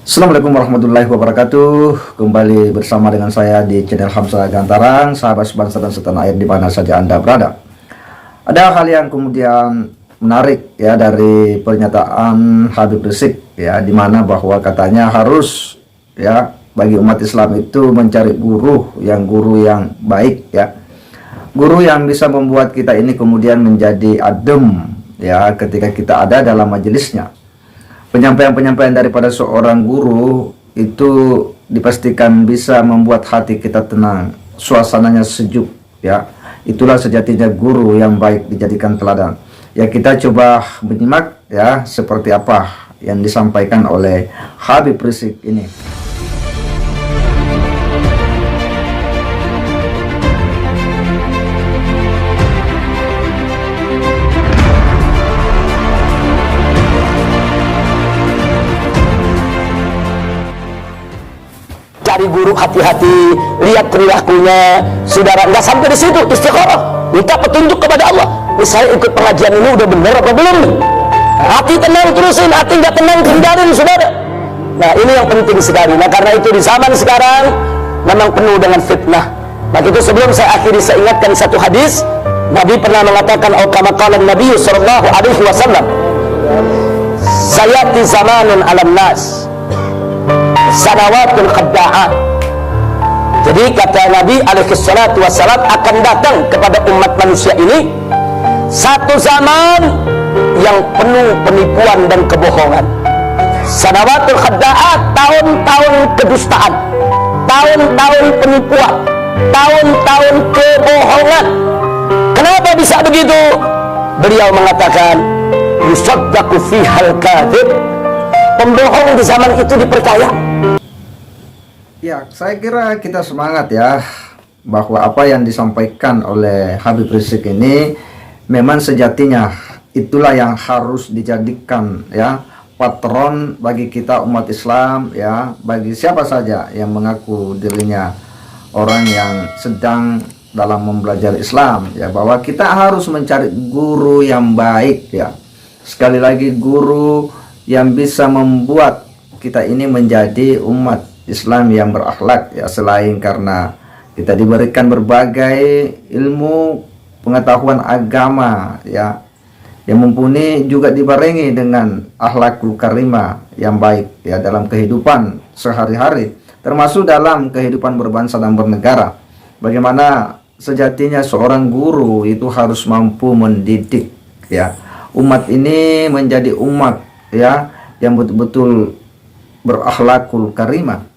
Assalamualaikum warahmatullahi wabarakatuh. Kembali bersama dengan saya di channel Hamzah Gantarang, sahabat sebangsa dan setanah air di mana saja Anda berada. Ada hal yang kemudian menarik ya dari pernyataan Habib Rizik ya, di mana bahwa katanya harus ya bagi umat Islam itu mencari guru yang baik ya. Guru yang bisa membuat kita ini kemudian menjadi adem ya ketika kita ada dalam majelisnya. Penyampaian-penyampaian daripada seorang guru itu dipastikan bisa membuat hati kita tenang, suasananya sejuk ya. Itulah sejatinya guru yang baik dijadikan teladan. Ya, kita coba menyimak ya seperti apa yang disampaikan oleh Habib Rizik ini. Cari guru, hati-hati, lihat perilakunya. Saudara, nggak sampai di situ, istiqomah, minta petunjuk kepada Allah. Misalnya ikut pengajian ini udah bener apa belum nih? Hati tenang terusin, hati nggak tenang hindarin, saudara. Nah, ini yang penting sekali. Nah, karena itu di zaman sekarang memang penuh dengan fitnah. Maka itu sebelum saya akhiri, saya ingatkan satu hadis. Nabi pernah mengatakan, "Qala Nabi sallallahu alaihi wasallam, sayati zamanun alam nas sanawatul khadda'ah." Jadi kata Nabi alaihi salatu wassalam, akan datang kepada umat manusia ini satu zaman yang penuh penipuan dan kebohongan. Sanawatul khadda'ah, tahun-tahun kedustaan, tahun-tahun penipuan, tahun-tahun kebohongan. Kenapa bisa begitu? Beliau mengatakan, yusaddaqu fihal kadhib, pembohong di zaman itu dipercaya. Ya, saya kira kita semangat ya bahwa apa yang disampaikan oleh Habib Rizik ini memang sejatinya itulah yang harus dijadikan ya patron bagi kita umat Islam ya, bagi siapa saja yang mengaku dirinya orang yang sedang dalam mempelajari Islam ya, bahwa kita harus mencari guru yang baik ya. Sekali lagi, guru yang bisa membuat kita ini menjadi umat Islam yang berakhlak ya, selain karena kita diberikan berbagai ilmu pengetahuan agama ya yang mumpuni, juga dibarengi dengan akhlakul karimah yang baik ya dalam kehidupan sehari-hari, termasuk dalam kehidupan berbangsa dan bernegara. Bagaimana sejatinya seorang guru itu harus mampu mendidik ya umat ini menjadi umat ya yang betul-betul berakhlakul karimah.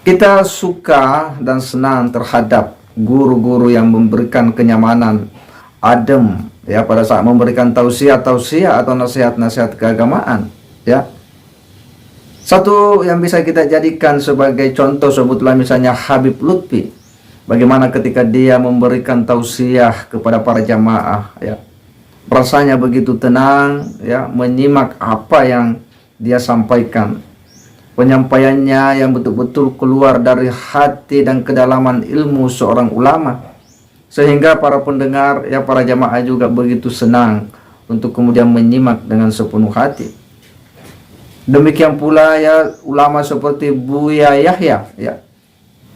Kita suka dan senang terhadap guru-guru yang memberikan kenyamanan, adem ya pada saat memberikan tausiah-tausiah atau nasihat-nasihat keagamaan ya. Satu yang bisa kita jadikan sebagai contoh sebutlah misalnya Habib Lutfi. Bagaimana ketika dia memberikan tausiah kepada para jamaah ya, rasanya begitu tenang ya menyimak apa yang dia sampaikan. Penyampaiannya yang betul-betul keluar dari hati dan kedalaman ilmu seorang ulama, sehingga para pendengar ya, para jamaah juga begitu senang untuk kemudian menyimak dengan sepenuh hati. Demikian pula ya ulama seperti Buya Yahya ya.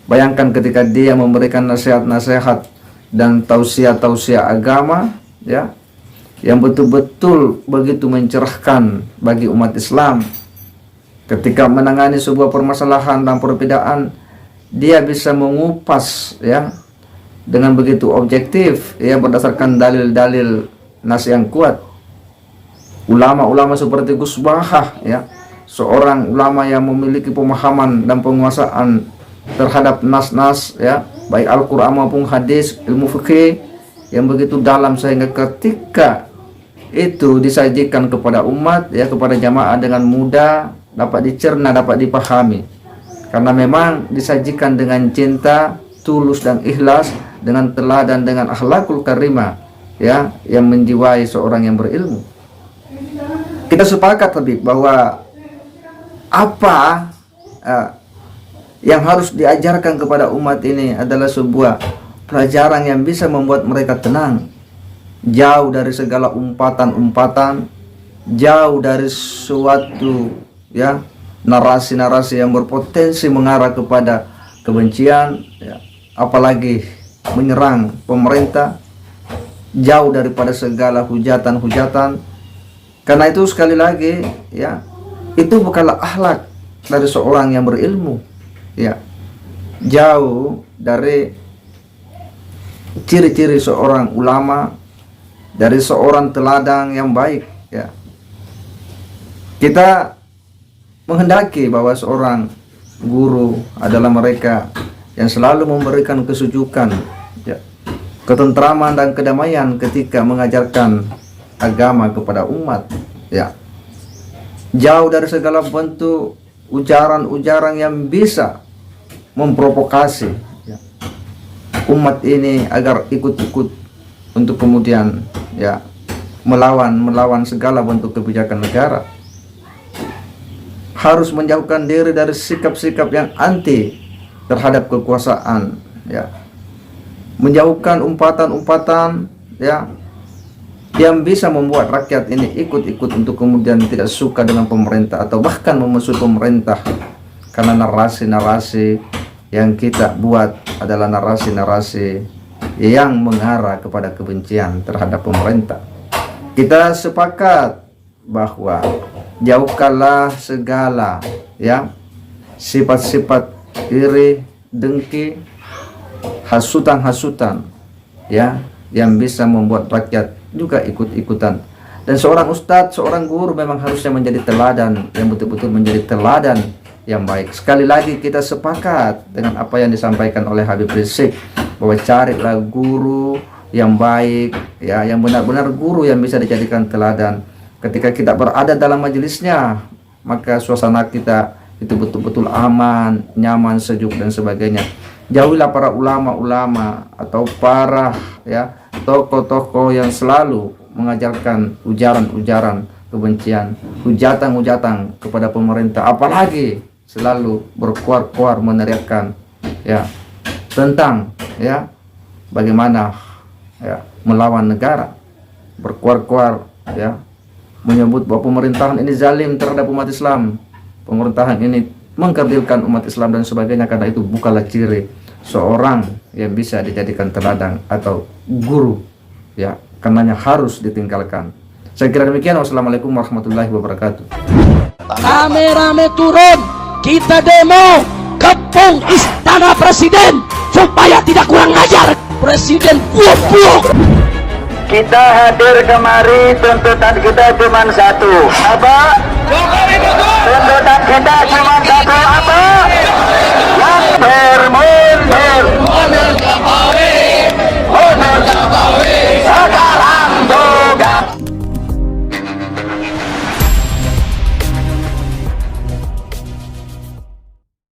Bayangkan ketika dia memberikan nasihat-nasihat dan tausiah-tausiah agama ya, yang betul-betul begitu mencerahkan bagi umat Islam. Ketika menangani sebuah permasalahan dan perbedaan, dia bisa mengupas ya dengan begitu objektif ya berdasarkan dalil-dalil nas yang kuat. Ulama-ulama seperti Gus Bahah ya, seorang ulama yang memiliki pemahaman dan penguasaan terhadap nas-nas ya, baik Al-Qur'an maupun hadis, ilmu fikih yang begitu dalam, sehingga ketika itu disajikan kepada umat ya, kepada jamaah dengan mudah dapat dicerna, dapat dipahami, karena memang disajikan dengan cinta, tulus dan ikhlas, dengan teladan, dengan akhlakul karimah ya yang menjiwai seorang yang berilmu. Kita sepakat lebih bahwa apa yang harus diajarkan kepada umat ini adalah sebuah pelajaran yang bisa membuat mereka tenang, jauh dari segala umpatan-umpatan, jauh dari suatu ya narasi-narasi yang berpotensi mengarah kepada kebencian, ya, apalagi menyerang pemerintah, jauh daripada segala hujatan-hujatan. Karena itu sekali lagi, ya, itu bukanlah akhlak dari seorang yang berilmu, ya, jauh dari ciri-ciri seorang ulama, dari seorang teladan yang baik, ya. Kita menghendaki bahwa seorang guru adalah mereka yang selalu memberikan kesejukan, ya, ketentraman dan kedamaian ketika mengajarkan agama kepada umat, ya. Jauh dari segala bentuk ujaran-ujaran yang bisa memprovokasi, ya, umat ini agar ikut-ikut untuk kemudian, ya, melawan segala bentuk kebijakan negara. Harus menjauhkan diri dari sikap-sikap yang anti terhadap kekuasaan, ya. Menjauhkan umpatan-umpatan, ya, yang bisa membuat rakyat ini ikut-ikut untuk kemudian tidak suka dengan pemerintah atau bahkan memusuhi pemerintah, karena narasi-narasi yang kita buat adalah narasi-narasi yang mengarah kepada kebencian terhadap pemerintah. Kita sepakat bahwa jauhkanlah segala, ya, sifat-sifat iri, dengki, hasutan-hasutan, ya, yang bisa membuat rakyat juga ikut-ikutan. Dan seorang ustadz, seorang guru memang harusnya menjadi teladan, yang betul-betul menjadi teladan yang baik. Sekali lagi kita sepakat dengan apa yang disampaikan oleh Habib Rizik, bahwa carilah guru yang baik, ya, yang benar-benar guru yang bisa dijadikan teladan. Ketika kita berada dalam majelisnya, maka suasana kita itu betul-betul aman, nyaman, sejuk dan sebagainya. Jauhilah para ulama-ulama atau para, ya, tokoh-tokoh yang selalu mengajarkan ujaran-ujaran kebencian, hujatan-hujatan kepada pemerintah, apalagi selalu berkuar-kuar meneriakkan, ya, tentang, ya, bagaimana, ya, melawan negara, berkuar-kuar, ya, menyebut bahwa pemerintahan ini zalim terhadap umat Islam, pemerintahan ini mengkerdilkan umat Islam dan sebagainya. Karena itu bukanlah ciri seorang yang bisa dijadikan teladan atau guru, ya, karenanya harus ditinggalkan. Saya kira demikian. Wassalamualaikum warahmatullahi wabarakatuh. Rame-rame turun, kita demo kepung istana presiden supaya tidak kurang ajar presiden buok-buok. Kita hadir kemari, tuntutan kita cuma satu. Apa? Tuntutan kita